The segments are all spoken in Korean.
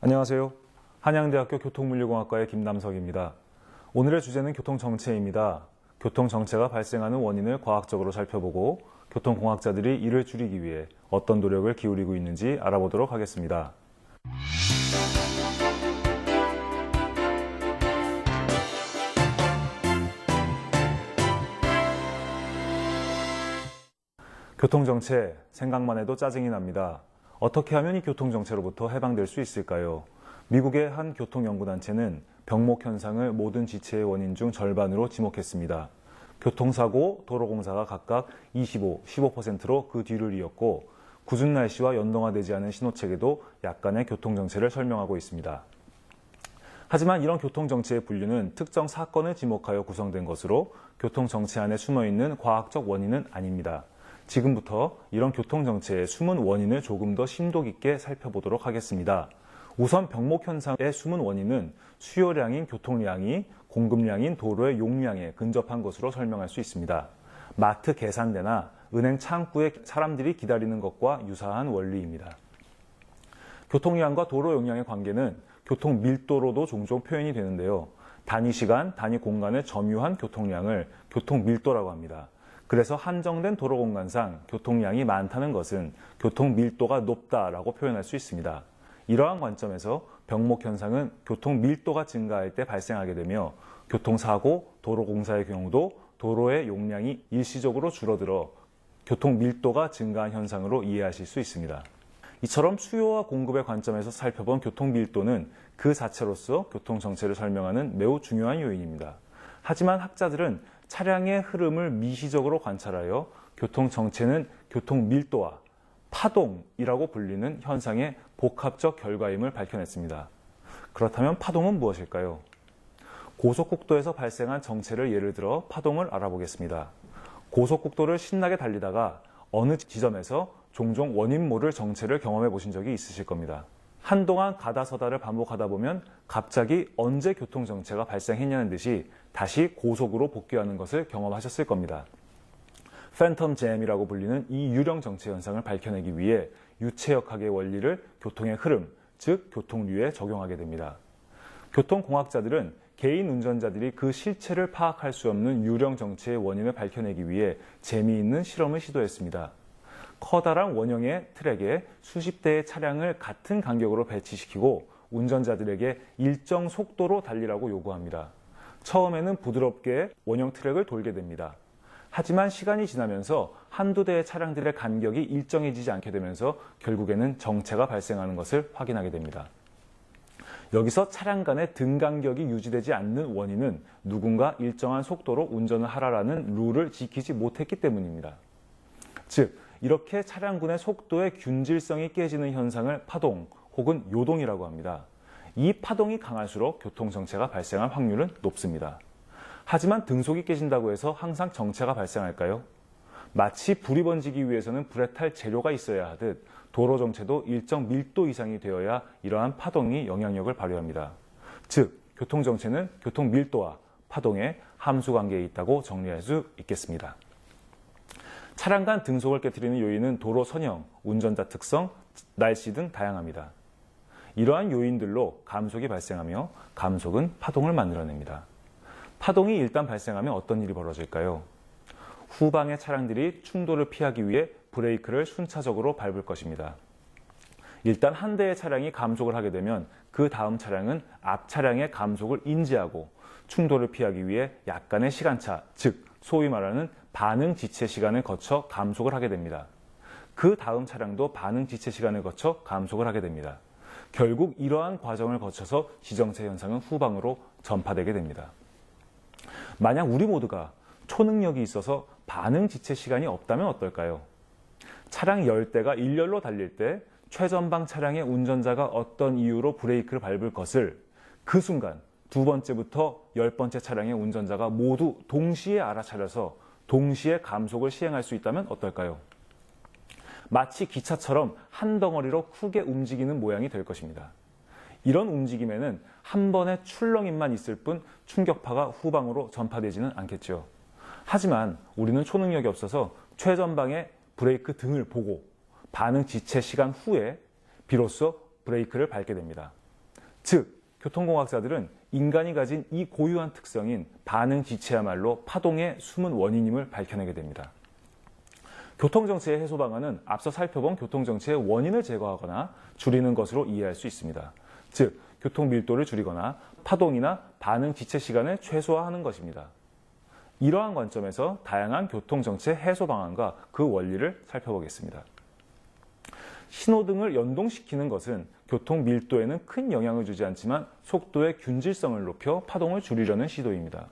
안녕하세요. 한양대학교 교통물리공학과의 김남석입니다. 오늘의 주제는 교통정체입니다. 교통정체가 발생하는 원인을 과학적으로 살펴보고 교통공학자들이 이를 줄이기 위해 어떤 노력을 기울이고 있는지 알아보도록 하겠습니다. 교통정체, 생각만 해도 짜증이 납니다. 어떻게 하면 이 교통정체로부터 해방될 수 있을까요? 미국의 한 교통연구단체는 병목 현상을 모든 지체의 원인 중 절반으로 지목했습니다. 교통사고, 도로공사가 각각 25, 15%로 그 뒤를 이었고 궂은 날씨와 연동화되지 않은 신호체계도 약간의 교통정체를 설명하고 있습니다. 하지만 이런 교통정체의 분류는 특정 사건을 지목하여 구성된 것으로 교통정체 안에 숨어있는 과학적 원인은 아닙니다. 지금부터 이런 교통정체의 숨은 원인을 조금 더 심도 깊게 살펴보도록 하겠습니다. 우선 병목 현상의 숨은 원인은 수요량인 교통량이 공급량인 도로의 용량에 근접한 것으로 설명할 수 있습니다. 마트 계산대나 은행 창구에 사람들이 기다리는 것과 유사한 원리입니다. 교통량과 도로 용량의 관계는 교통 밀도로도 종종 표현이 되는데요. 단위 시간, 단위 공간을 점유한 교통량을 교통 밀도라고 합니다. 그래서 한정된 도로 공간상 교통량이 많다는 것은 교통 밀도가 높다라고 표현할 수 있습니다. 이러한 관점에서 병목 현상은 교통 밀도가 증가할 때 발생하게 되며 교통사고, 도로공사의 경우도 도로의 용량이 일시적으로 줄어들어 교통 밀도가 증가한 현상으로 이해하실 수 있습니다. 이처럼 수요와 공급의 관점에서 살펴본 교통 밀도는 그 자체로서 교통 정체를 설명하는 매우 중요한 요인입니다. 하지만 학자들은 차량의 흐름을 미시적으로 관찰하여 교통 정체는 교통 밀도와 파동이라고 불리는 현상의 복합적 결과임을 밝혀냈습니다. 그렇다면 파동은 무엇일까요? 고속국도에서 발생한 정체를 예를 들어 파동을 알아보겠습니다. 고속국도를 신나게 달리다가 어느 지점에서 종종 원인 모를 정체를 경험해 보신 적이 있으실 겁니다. 한동안 가다 서다를 반복하다 보면 갑자기 언제 교통정체가 발생했냐는 듯이 다시 고속으로 복귀하는 것을 경험하셨을 겁니다. 팬텀 잼이라고 불리는 이 유령 정체 현상을 밝혀내기 위해 유체역학의 원리를 교통의 흐름, 즉 교통류에 적용하게 됩니다. 교통공학자들은 개인 운전자들이 그 실체를 파악할 수 없는 유령 정체의 원인을 밝혀내기 위해 재미있는 실험을 시도했습니다. 커다란 원형의 트랙에 수십 대의 차량을 같은 간격으로 배치시키고 운전자들에게 일정 속도로 달리라고 요구합니다. 처음에는 부드럽게 원형 트랙을 돌게 됩니다. 하지만 시간이 지나면서 한두 대의 차량들의 간격이 일정해지지 않게 되면서 결국에는 정체가 발생하는 것을 확인하게 됩니다. 여기서 차량 간의 등 간격이 유지되지 않는 원인은 누군가 일정한 속도로 운전을 하라라는 룰을 지키지 못했기 때문입니다. 즉, 이렇게 차량군의 속도의 균질성이 깨지는 현상을 파동 혹은 요동이라고 합니다. 이 파동이 강할수록 교통정체가 발생할 확률은 높습니다. 하지만 등속이 깨진다고 해서 항상 정체가 발생할까요? 마치 불이 번지기 위해서는 불에 탈 재료가 있어야 하듯 도로 정체도 일정 밀도 이상이 되어야 이러한 파동이 영향력을 발휘합니다. 즉, 교통정체는 교통 밀도와 파동의 함수관계에 있다고 정리할 수 있겠습니다. 차량 간 등속을 깨뜨리는 요인은 도로 선형, 운전자 특성, 날씨 등 다양합니다. 이러한 요인들로 감속이 발생하며 감속은 파동을 만들어냅니다. 파동이 일단 발생하면 어떤 일이 벌어질까요? 후방의 차량들이 충돌을 피하기 위해 브레이크를 순차적으로 밟을 것입니다. 일단 한 대의 차량이 감속을 하게 되면 그 다음 차량은 앞 차량의 감속을 인지하고 충돌을 피하기 위해 약간의 시간차, 즉 소위 말하는 반응 지체 시간을 거쳐 감속을 하게 됩니다. 그 다음 차량도 반응 지체 시간을 거쳐 감속을 하게 됩니다. 결국 이러한 과정을 거쳐서 지정체 현상은 후방으로 전파되게 됩니다. 만약 우리 모두가 초능력이 있어서 반응 지체 시간이 없다면 어떨까요? 차량 10대가 일렬로 달릴 때 최전방 차량의 운전자가 어떤 이유로 브레이크를 밟을 것을 그 순간 두 번째부터 10번째 차량의 운전자가 모두 동시에 알아차려서 동시에 감속을 시행할 수 있다면 어떨까요? 마치 기차처럼 한 덩어리로 크게 움직이는 모양이 될 것입니다. 이런 움직임에는 한 번의 출렁임만 있을 뿐 충격파가 후방으로 전파되지는 않겠죠. 하지만 우리는 초능력이 없어서 최전방의 브레이크 등을 보고 반응 지체 시간 후에 비로소 브레이크를 밟게 됩니다. 즉, 교통공학자들은 인간이 가진 이 고유한 특성인 반응 지체야말로 파동의 숨은 원인임을 밝혀내게 됩니다. 교통정체의 해소 방안은 앞서 살펴본 교통정체의 원인을 제거하거나 줄이는 것으로 이해할 수 있습니다. 즉, 교통 밀도를 줄이거나 파동이나 반응 지체 시간을 최소화하는 것입니다. 이러한 관점에서 다양한 교통정체 해소 방안과 그 원리를 살펴보겠습니다. 신호등을 연동시키는 것은 교통 밀도에는 큰 영향을 주지 않지만 속도의 균질성을 높여 파동을 줄이려는 시도입니다.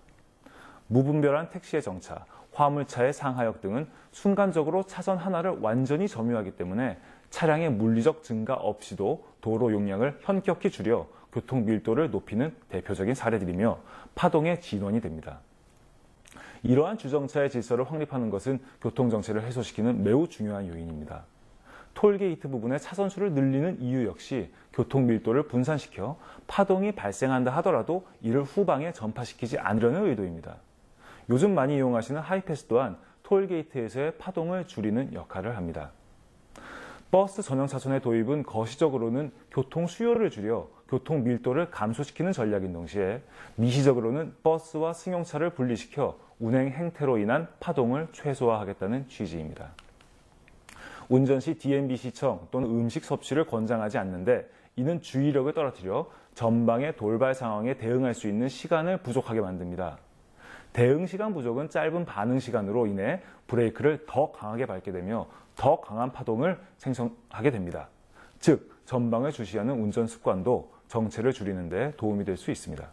무분별한 택시의 정차, 화물차의 상하역 등은 순간적으로 차선 하나를 완전히 점유하기 때문에 차량의 물리적 증가 없이도 도로 용량을 현격히 줄여 교통 밀도를 높이는 대표적인 사례들이며 파동의 진원이 됩니다. 이러한 주정차의 질서를 확립하는 것은 교통정체를 해소시키는 매우 중요한 요인입니다. 톨게이트 부분의 차선수를 늘리는 이유 역시 교통 밀도를 분산시켜 파동이 발생한다 하더라도 이를 후방에 전파시키지 않으려는 의도입니다. 요즘 많이 이용하시는 하이패스 또한 톨게이트에서의 파동을 줄이는 역할을 합니다. 버스 전용 차선의 도입은 거시적으로는 교통 수요를 줄여 교통 밀도를 감소시키는 전략인 동시에 미시적으로는 버스와 승용차를 분리시켜 운행 행태로 인한 파동을 최소화하겠다는 취지입니다. 운전 시 DMB 시청 또는 음식 섭취를 권장하지 않는데 이는 주의력을 떨어뜨려 전방의 돌발 상황에 대응할 수 있는 시간을 부족하게 만듭니다. 대응 시간 부족은 짧은 반응 시간으로 인해 브레이크를 더 강하게 밟게 되며 더 강한 파동을 생성하게 됩니다. 즉, 전방을 주시하는 운전 습관도 정체를 줄이는 데 도움이 될 수 있습니다.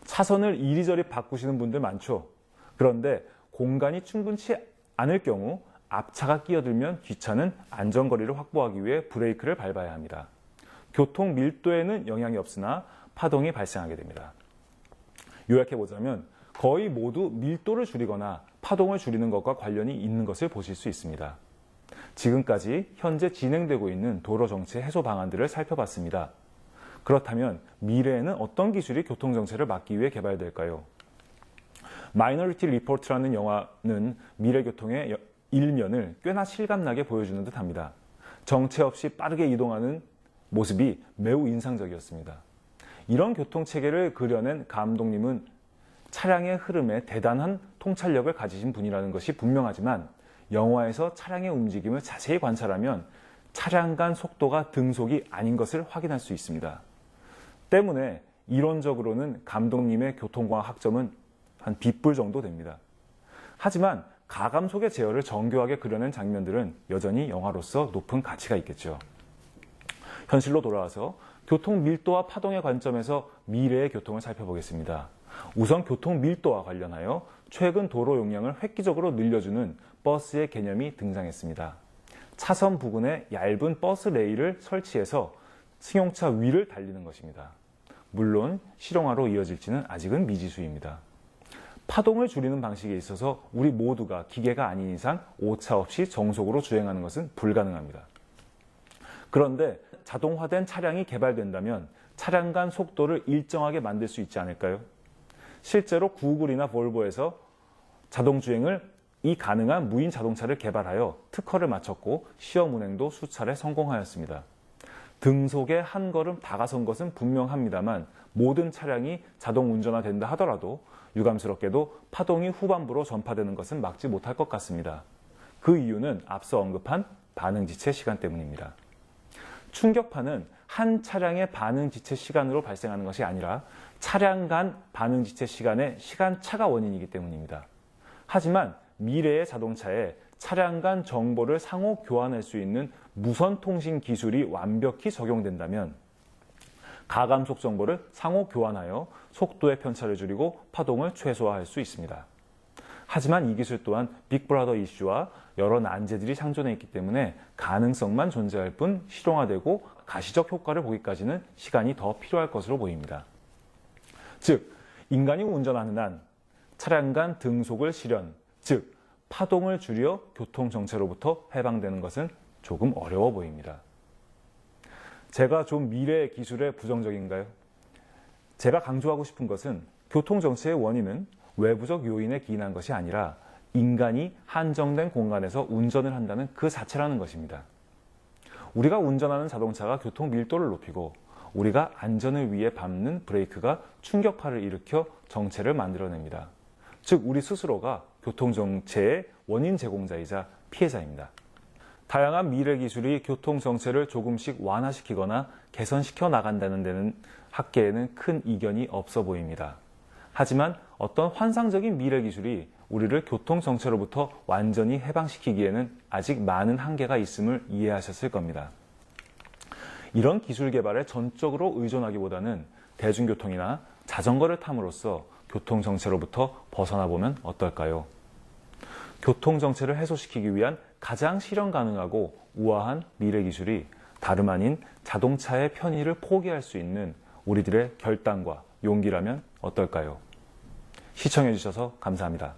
차선을 이리저리 바꾸시는 분들 많죠. 그런데 공간이 충분치 않을 경우 앞차가 끼어들면 뒷차는 안전거리를 확보하기 위해 브레이크를 밟아야 합니다. 교통 밀도에는 영향이 없으나 파동이 발생하게 됩니다. 요약해보자면 거의 모두 밀도를 줄이거나 파동을 줄이는 것과 관련이 있는 것을 보실 수 있습니다. 지금까지 현재 진행되고 있는 도로 정체 해소 방안들을 살펴봤습니다. 그렇다면 미래에는 어떤 기술이 교통정체를 막기 위해 개발될까요? 마이너리티 리포트라는 영화는 미래 교통의 일면을 꽤나 실감나게 보여주는 듯합니다. 정체 없이 빠르게 이동하는 모습이 매우 인상적이었습니다. 이런 교통체계를 그려낸 감독님은 차량의 흐름에 대단한 통찰력을 가지신 분이라는 것이 분명하지만 영화에서 차량의 움직임을 자세히 관찰하면 차량 간 속도가 등속이 아닌 것을 확인할 수 있습니다. 때문에 이론적으로는 감독님의 교통과학 학점은 한 B뿔 정도 됩니다. 하지만 가감속의 제어를 정교하게 그려낸 장면들은 여전히 영화로서 높은 가치가 있겠죠. 현실로 돌아와서 교통 밀도와 파동의 관점에서 미래의 교통을 살펴보겠습니다. 우선 교통 밀도와 관련하여 최근 도로 용량을 획기적으로 늘려주는 버스의 개념이 등장했습니다. 차선 부근에 얇은 버스 레일을 설치해서 승용차 위를 달리는 것입니다. 물론 실용화로 이어질지는 아직은 미지수입니다. 파동을 줄이는 방식에 있어서 우리 모두가 기계가 아닌 이상 오차 없이 정속으로 주행하는 것은 불가능합니다. 그런데 자동화된 차량이 개발된다면 차량 간 속도를 일정하게 만들 수 있지 않을까요? 실제로 구글이나 볼보에서 자동주행이 가능한 무인 자동차를 개발하여 특허를 마쳤고 시험 운행도 수차례 성공하였습니다. 등속에 한 걸음 다가선 것은 분명합니다만 모든 차량이 자동 운전화된다 하더라도 유감스럽게도 파동이 후반부로 전파되는 것은 막지 못할 것 같습니다. 그 이유는 앞서 언급한 반응지체 시간 때문입니다. 충격파는 한 차량의 반응지체 시간으로 발생하는 것이 아니라 차량 간 반응지체 시간의 시간차가 원인이기 때문입니다. 하지만 미래의 자동차에 차량 간 정보를 상호 교환할 수 있는 무선 통신 기술이 완벽히 적용된다면 가감속 정보를 상호 교환하여 속도의 편차를 줄이고 파동을 최소화할 수 있습니다. 하지만 이 기술 또한 빅브라더 이슈와 여러 난제들이 상존해 있기 때문에 가능성만 존재할 뿐 실용화되고 가시적 효과를 보기까지는 시간이 더 필요할 것으로 보입니다. 즉, 인간이 운전하는 한 차량 간 등속을 실현, 즉 파동을 줄여 교통정체로부터 해방되는 것은 조금 어려워 보입니다. 제가 좀 미래의 기술에 부정적인가요? 제가 강조하고 싶은 것은 교통정체의 원인은 외부적 요인에 기인한 것이 아니라 인간이 한정된 공간에서 운전을 한다는 그 자체라는 것입니다. 우리가 운전하는 자동차가 교통 밀도를 높이고 우리가 안전을 위해 밟는 브레이크가 충격파를 일으켜 정체를 만들어냅니다. 즉 우리 스스로가 교통정체의 원인 제공자이자 피해자입니다. 다양한 미래 기술이 교통정체를 조금씩 완화시키거나 개선시켜 나간다는 데는 학계에는 큰 이견이 없어 보입니다. 하지만 어떤 환상적인 미래 기술이 우리를 교통정체로부터 완전히 해방시키기에는 아직 많은 한계가 있음을 이해하셨을 겁니다. 이런 기술 개발에 전적으로 의존하기보다는 대중교통이나 자전거를 탐으로써 교통정체로부터 벗어나 보면 어떨까요? 교통정체를 해소시키기 위한 가장 실현 가능하고 우아한 미래 기술이 다름 아닌 자동차의 편의를 포기할 수 있는 우리들의 결단과 용기라면 어떨까요? 시청해주셔서 감사합니다.